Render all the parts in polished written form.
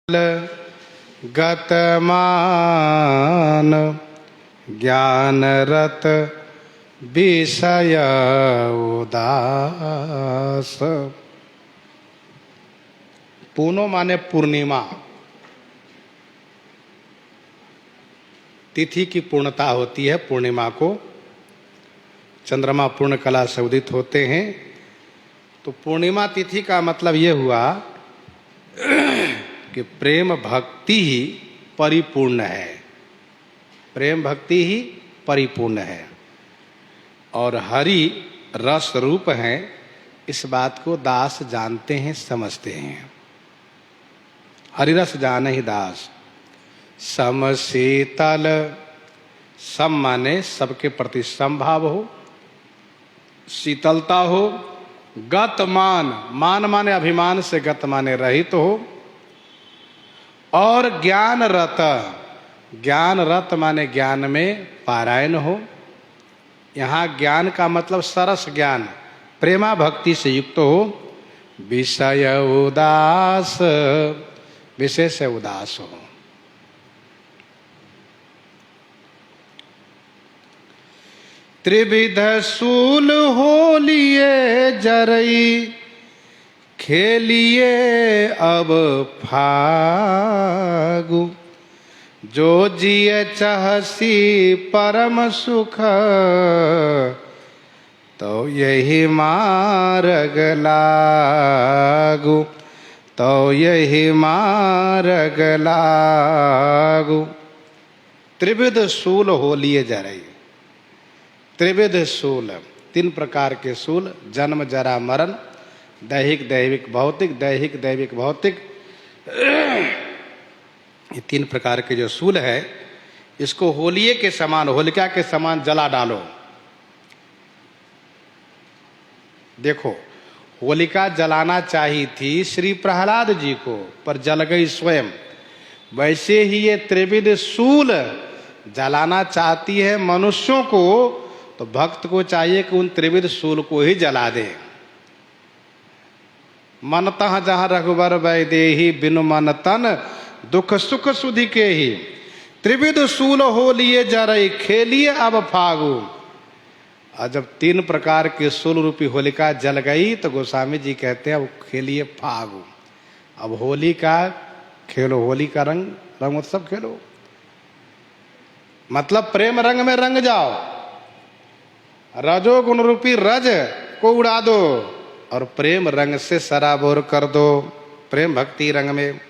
गतमान ज्ञानरत विषय उदास। पूनो माने पूर्णिमा, तिथि की पूर्णता होती है। पूर्णिमा को चंद्रमा पूर्ण कला से उदित होते हैं। तो पूर्णिमा तिथि का मतलब ये हुआ कि प्रेम भक्ति ही परिपूर्ण है। प्रेम भक्ति ही परिपूर्ण है और हरि रस रूप है। इस बात को दास जानते हैं, समझते हैं। हरि रस जाने ही दास। सम शीतल, सम माने सबके प्रति समभाव हो, शीतलता हो। गत मान, मान माने अभिमान से गत माने रहित हो। और ज्ञान रत, ज्ञान रत माने ज्ञान में पारायण हो। यहाँ ज्ञान का मतलब सरस ज्ञान, प्रेमा भक्ति से युक्त हो। विषय उदास, विषय से उदास हो। त्रिविध सूल हो लिए जरई, खेलिए अब फागु। जो जिए चाहसी परम सुख, तो यही मार्ग लागू, तो यही मार्ग लागू। त्रिविध सूल हो लिए जरई। त्रिविध सूल, तीन प्रकार के सूल, जन्म जरा मरण, दैहिक दैविक भौतिक, दैहिक दैविक भौतिक। ये तीन प्रकार के जो सूल है, इसको होलिये के समान, होलिका के समान जला डालो। देखो, होलिका जलाना चाहिए थी श्री प्रहलाद जी को, पर जल गई स्वयं। वैसे ही ये त्रिविध सूल जलाना चाहती है मनुष्यों को, तो भक्त को चाहिए कि उन त्रिविध सूल को ही जला दे। मन तह जहाँ रघुबर वैदेही, बिनु मन तन दुख सुख सुधि के ही। त्रिविध सूल हो लिए जरई, खेलिए अब फागु। और जब तीन प्रकार के सूल रूपी होलिका जल गई, तो गोस्वामी जी कहते हैं अब खेलिए फागु। अब होली का खेलो, होली का रंग उत्सव खेलो। मतलब प्रेम रंग में रंग जाओ। रजोगुण रूपी रज को उड़ा दो और प्रेम रंग से सराबोर कर दो। प्रेम भक्ति रंग में।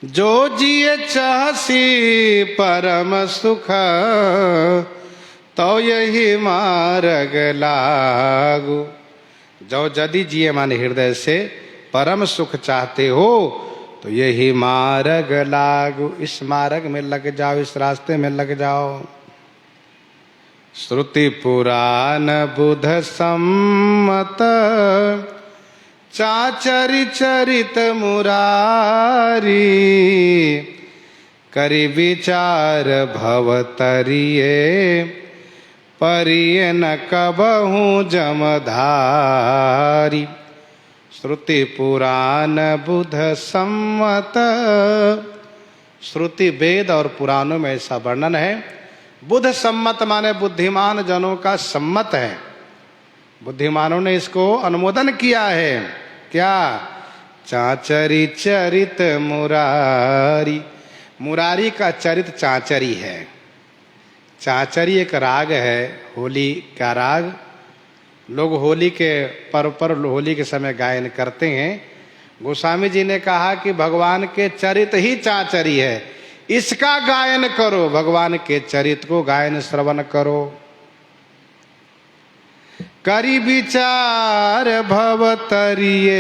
जो जिए चाहसी परम सुख, तो यही मार्ग लागू। जो यदि जिए माने हृदय से परम सुख चाहते हो, तो यही मार्ग लागू। इस मार्ग में लग जाओ, इस रास्ते में लग जाओ। श्रुति पुराण बुध सम्मत, चाचरि चरित मुरारी। करि विचार भवतरिये, परिये न कबहूँ जमधारी। श्रुति पुराण बुध सम्मत, श्रुति वेद और पुराणों में ऐसा वर्णन है। बुध सम्मत माने बुद्धिमान जनों का सम्मत है। बुद्धिमानों ने इसको अनुमोदन किया है। क्या? चाचरी चरित मुरारी। मुरारी का चरित चाचरी है। चाचरी एक राग है, होली का राग। लोग होली के पर्व पर, होली के समय गायन करते हैं। गोस्वामी जी ने कहा कि भगवान के चरित ही चाचरी है, इसका गायन करो। भगवान के चरित को गायन श्रवण करो। करी विचार भवतरिये,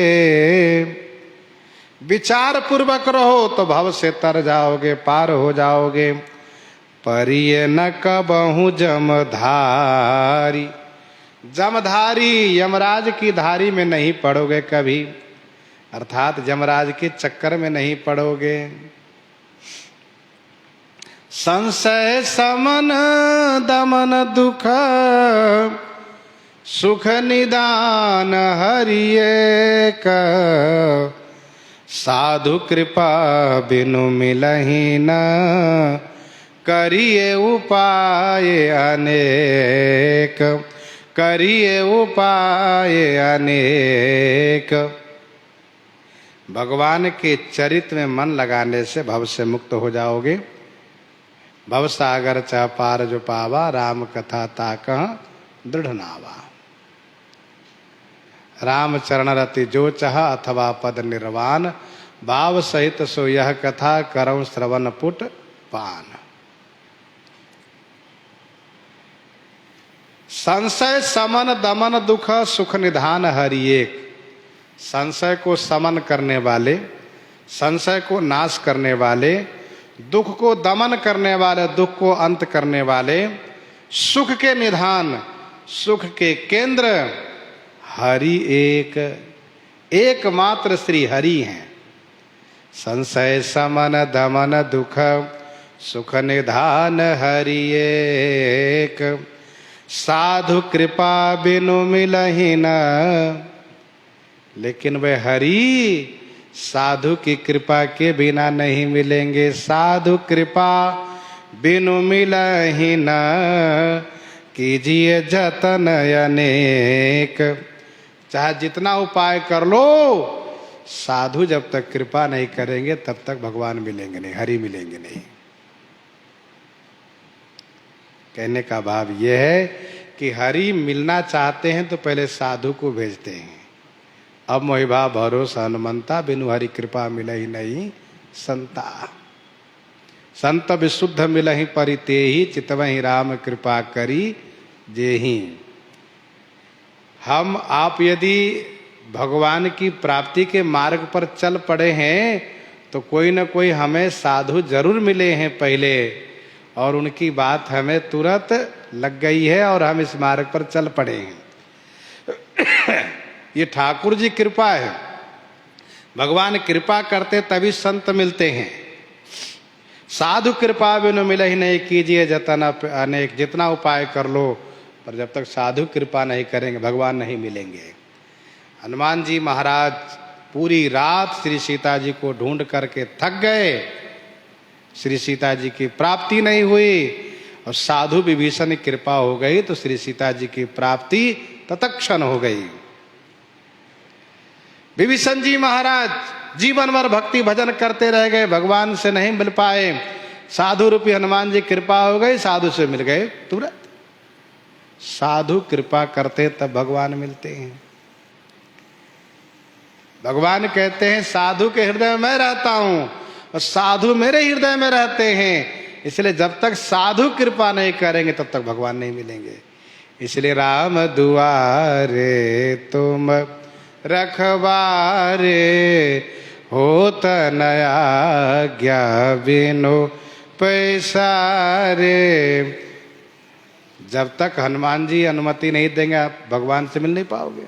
विचार पूर्वक रहो तो भव से तर जाओगे, पार हो जाओगे। परिये न कबहूँ जमधारी, जमधारी यमराज की धारी में नहीं पड़ोगे कभी, अर्थात यमराज के चक्कर में नहीं पड़ोगे। संशय समन दमन दुख, सुख निदान हरिये का। साधु कृपा बिनु मिलहि न, करिए उपाय अनेक, करिए उपाय अनेक। भगवान के चरित्र में मन लगाने से भव से मुक्त हो जाओगे। भव सागर च पार जो पावा, राम कथा ताकह दृढ़ नावा। राम चरण रति जो चाह, अथवा पद निर्वाण, भाव सहित सो यह कथा, करऊं श्रवण पुट पान। संशय समन दमन दुख, सुख निधान हरि एक। संशय को समन करने वाले, संशय को नाश करने वाले, दुख को दमन करने वाले, दुख को अंत करने वाले, सुख के निधान, सुख के केंद्र हरि एक, एकमात्र श्री हरि हैं। संशय समन दमन दुख, सुख निधान हरि एक। साधु कृपा बिनु मिलहि न, लेकिन वे हरि साधु की कृपा के बिना नहीं मिलेंगे। साधु कृपा बिनु मिलहि न, कीजिए जतन अनेक। चाहे जितना उपाय कर लो, साधु जब तक कृपा नहीं करेंगे तब तक भगवान मिलेंगे नहीं, हरि मिलेंगे नहीं। कहने का भाव यह है कि हरि मिलना चाहते हैं तो पहले साधु को भेजते हैं। अब मोहिभा भरोसा हनुमंता, बिनु हरि कृपा मिलहि नहीं संता। संत विशुद्ध मिलहि परितेहि, चितवहि राम कृपा करी जेहि। हम आप यदि भगवान की प्राप्ति के मार्ग पर चल पड़े हैं तो कोई न कोई हमें साधु जरूर मिले हैं पहले, और उनकी बात हमें तुरंत लग गई है और हम इस मार्ग पर चल पड़े हैं। ये ठाकुर जी कृपा है। भगवान कृपा करते तभी संत मिलते हैं। साधु कृपा बिनु मिलहि नहीं, कीजिए जतन अनेक। जितना उपाय कर लो, पर जब तक साधु कृपा नहीं करेंगे भगवान नहीं मिलेंगे। हनुमान जी महाराज पूरी रात श्री सीता जी को ढूंढ करके थक गए। श्री सीता जी की प्राप्ति नहीं हुई और साधु विभीषण की कृपा हो गई तो श्री सीता जी की प्राप्ति तत्क्षण हो गई। विभीषण जी महाराज जीवन भर भक्ति भजन करते रह गए, भगवान से नहीं मिल पाए। साधु रूपी हनुमान जी कृपा हो गई, साधु से मिल गए तुरंत। साधु कृपा करते तब भगवान मिलते हैं। भगवान कहते हैं साधु के हृदय में मैं रहता हूं और साधु मेरे हृदय में रहते हैं। इसलिए जब तक साधु कृपा नहीं करेंगे तब तक भगवान नहीं मिलेंगे। इसलिए राम दुआरे तुम रखवारे, होत नया ज्ञा बिनु पैसारे। जब तक हनुमान जी अनुमति नहीं देंगे आप भगवान से मिल नहीं पाओगे।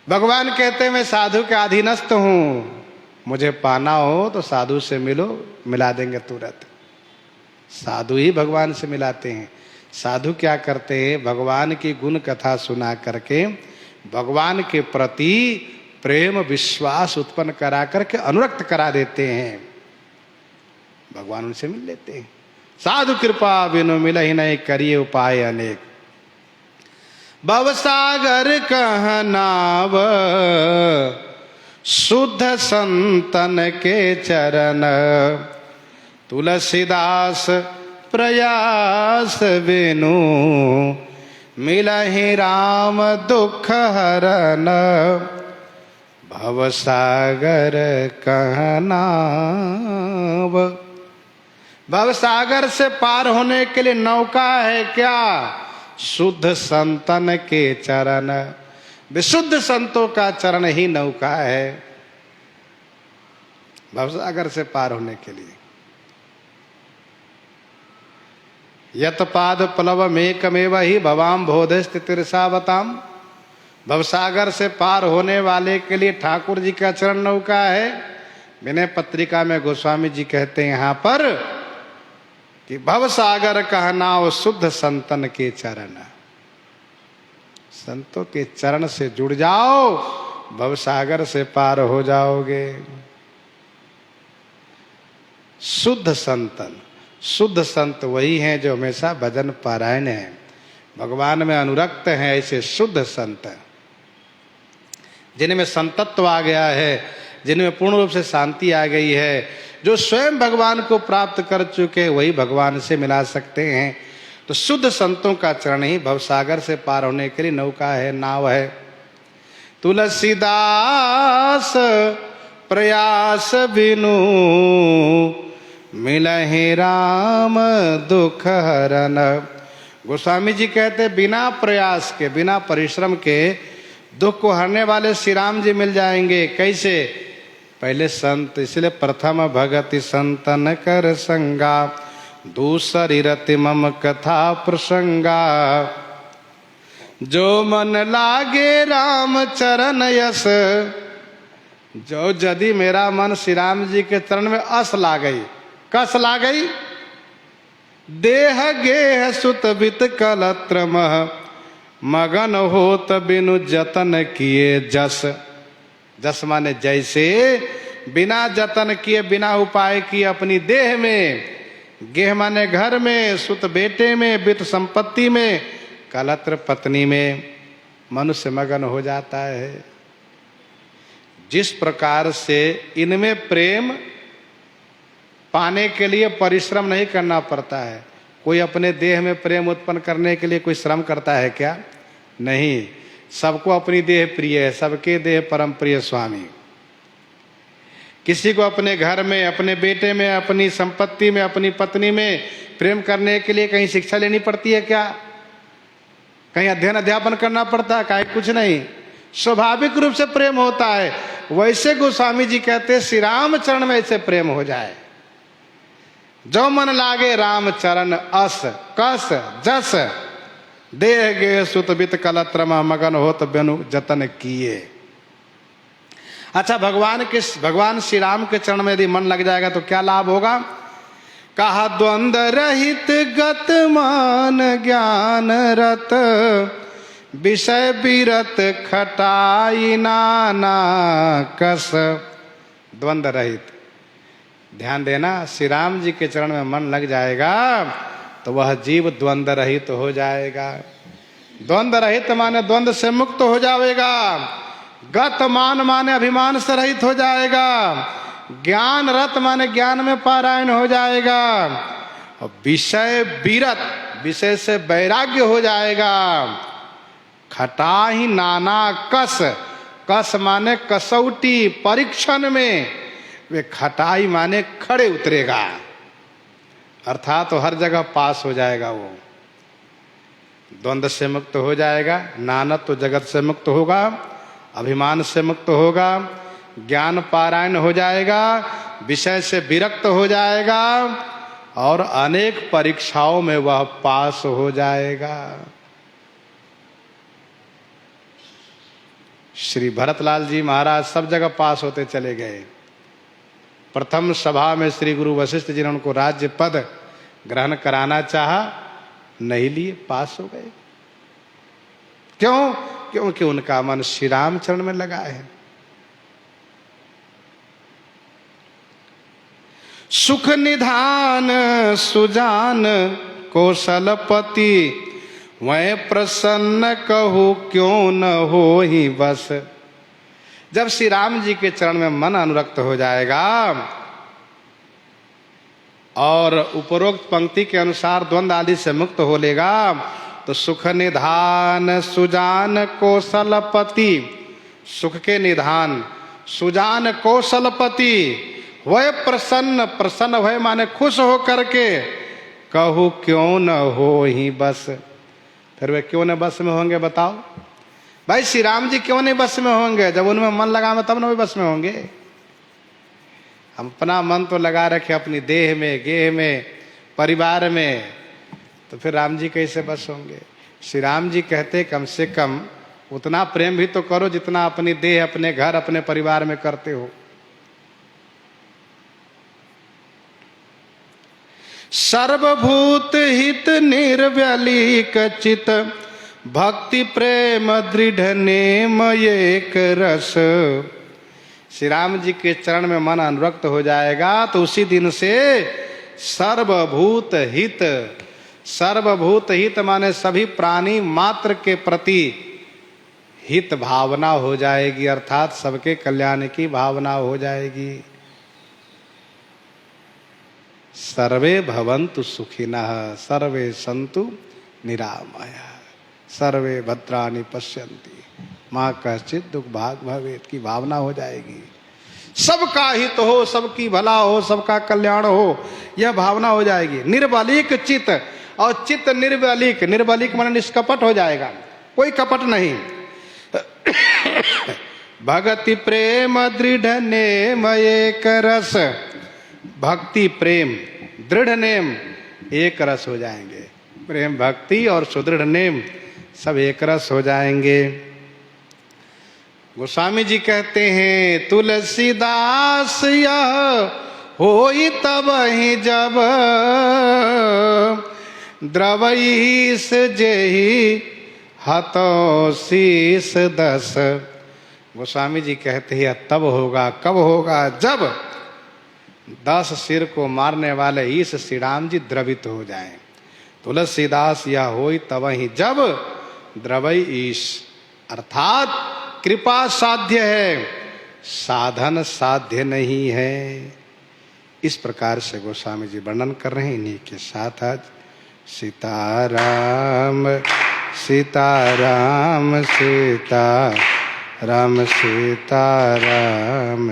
भगवान कहते हैं मैं साधु के अधीनस्थ हूं, मुझे पाना हो तो साधु से मिलो, मिला देंगे तुरंत। साधु ही भगवान से मिलाते हैं। साधु क्या करते हैं? भगवान की गुण कथा सुना करके भगवान के प्रति प्रेम विश्वास उत्पन्न करा करके अनुरक्त करा देते हैं। भगवान उनसे मिल लेते हैं। साधु कृपा बिनु मिलहि नहीं, करिए उपाय अनेक। भवसागर कह नाव, शुद्ध संतन के चरण। तुलसीदास प्रयास बिनु, मिलहि राम दुख हरन। भवसागर कह नाव। भवसागर से पार होने के लिए नौका है क्या? शुद्ध संतन के चरण। विशुद्ध संतों का चरण ही नौका है भवसागर से पार होने के लिए। यत पाद प्लवमेकमेव ही भवाम बोधस्थितिरसावताम। भवसागर से पार होने वाले के लिए ठाकुर जी का चरण नौका है। विनय पत्रिका में गोस्वामी जी कहते हैं यहाँ पर कि भवसागर कह नाव, शुद्ध संतन के चरण। संतों के चरण से जुड़ जाओ, भवसागर से पार हो जाओगे। शुद्ध संतन, शुद्ध संत वही हैं जो हमेशा भजन पारायण हैं, भगवान में अनुरक्त हैं। ऐसे शुद्ध संत जिनमें संतत्व आ गया है, जिनमें पूर्ण रूप से शांति आ गई है, जो स्वयं भगवान को प्राप्त कर चुके, वही भगवान से मिला सकते हैं। तो शुद्ध संतों का चरण ही भवसागर से पार होने के लिए नौका है, नाव है। तुलसीदास प्रयास बिनु मिलहि राम दुख हरन। गोस्वामी जी कहते बिना प्रयास के, बिना परिश्रम के दुख को हरने वाले श्री राम जी मिल जाएंगे। कैसे? पहले संत, इसलिए प्रथम भगति संतन कर संगा, दूसरी रति मम कथा प्रसंगा। जो मन लागे राम चरण यस, जो यदि मेरा मन श्री राम जी के चरण में अस ला गई, कस ला गई, देह गेह सुत बित कलत्र मह, मगन होत बिनु जतन किए जस। जस माने जैसे, बिना जतन किए, बिना उपाय किए अपनी देह में, गेह माने घर में, सुत बेटे में, बित संपत्ति में, कलत्र पत्नी में मनुष्य मगन हो जाता है। जिस प्रकार से इनमें प्रेम पाने के लिए परिश्रम नहीं करना पड़ता है। कोई अपने देह में प्रेम उत्पन्न करने के लिए कोई श्रम करता है क्या? नहीं। सबको अपनी देह प्रिय है, सबके देह परम प्रिय स्वामी। किसी को अपने घर में, अपने बेटे में, अपनी संपत्ति में, अपनी पत्नी में प्रेम करने के लिए कहीं शिक्षा लेनी पड़ती है क्या? कहीं अध्ययन अध्यापन करना पड़ता है? कहीं कुछ नहीं, स्वाभाविक रूप से प्रेम होता है। वैसे गोस्वामी जी कहते श्री राम चरण में ऐसे प्रेम हो जाए। जो मन लागे राम चरण अस कस जस, देह गे सुत बित कलत्रम मगन होत बेनु जतन किए। अच्छा, भगवान श्री राम के चरण में यदि मन लग जाएगा तो क्या लाभ होगा? कहा द्वंद रहित गत मान ज्ञान रत, विषय विरत खटाई नाना कस। द्वंद रहित, ध्यान देना, श्री राम जी के चरण में मन लग जाएगा तो वह जीव द्वंद रहित हो जाएगा। द्वंद रहित माने द्वंद से मुक्त हो जाएगा। गत मान माने अभिमान से रहित हो जाएगा। ज्ञान रत माने ज्ञान में पारायण हो जाएगा। और विषय विरत, विषय से वैराग्य हो जाएगा। खटाई नाना कस, कस माने कसौटी परीक्षण में वे खटाई माने खड़े उतरेगा, अर्थात तो हर जगह पास हो जाएगा। वो द्वंद्व से मुक्त हो जाएगा, नानत तो जगत से मुक्त होगा, अभिमान से मुक्त होगा, ज्ञान पारायण हो जाएगा, विषय से विरक्त हो जाएगा और अनेक परीक्षाओं में वह पास हो जाएगा। श्री भरतलाल जी महाराज सब जगह पास होते चले गए। प्रथम सभा में श्री गुरु वशिष्ठ जी ने उनको राज्य पद ग्रहण कराना चाहा, नहीं लिए, पास हो गए। क्यों? क्योंकि उनका मन श्री राम चरण में लगा है। सुख निधान सुजान कौशलपति, वह प्रसन्न कहूँ क्यों न हो ही बस। जब श्री राम जी के चरण में मन अनुरक्त हो जाएगा और उपरोक्त पंक्ति के अनुसार द्वंद्व आदि से मुक्त हो लेगा तो सुख निधान सुजान कौशलपति, सुख के निधान, सुजान कौशलपति, वह प्रसन्न, प्रसन्न वह माने खुश हो करके, कहूँ क्यों न हो ही बस। फिर वे क्यों न बस में होंगे बताओ भाई? श्री राम जी क्यों नहीं बस में होंगे? जब उनमें मन लगावे तब न वे बस में होंगे। हम अपना मन तो लगा रखे अपनी देह में, गेह में, परिवार में, तो फिर राम जी कैसे बस होंगे? श्री राम जी कहते कम से कम उतना प्रेम भी तो करो जितना अपनी देह, अपने घर, अपने परिवार में करते हो। सर्वभूत हित निर्व्यली कचित, भक्ति प्रेम दृढ़ नेम एक रस। श्री राम जी के चरण में मन अनुरक्त हो जाएगा तो उसी दिन से सर्वभूत हित, सर्वभूत हित माने सभी प्राणी मात्र के प्रति हित भावना हो जाएगी, अर्थात सबके कल्याण की भावना हो जाएगी। सर्वे भवन्तु सुखिनः सर्वे सन्तु निरामया सर्वे भद्राणि पश्यन्ति मां कश्चित् दुख भाग भवेत् की भावना हो जाएगी। सबका हित हो, सबकी भला हो, सबका कल्याण हो, यह भावना हो जाएगी। निर्बलिक चित, और चित्त निर्बलिक, निर्बलिक माने निष्कपट हो जाएगा, कोई कपट नहीं। भक्ति प्रेम दृढ़ नेम एक रस, भक्ति प्रेम दृढ़ नेम एक रस हो जाएंगे। प्रेम भक्ति और सुदृढ़ नेम सब एक रस हो जाएंगे। गोस्वामी जी कहते हैं तुलसीदास यह होई तब ही जब द्रवईस जेहि हतो शीस दस। गोस्वामी जी कहते हैं तब होगा, कब होगा? जब 10 सिर को मारने वाले ईश श्री राम जी द्रवित हो जाएं। तुलसीदास यह होई तब ही जब द्रवई ईश, अर्थात कृपा साध्य है, साधन साध्य नहीं है। इस प्रकार से गोस्वामी जी वर्णन कर रहे हैं। इन्हीं के साथ आज सीताराम सीताराम सीताराम सीताराम।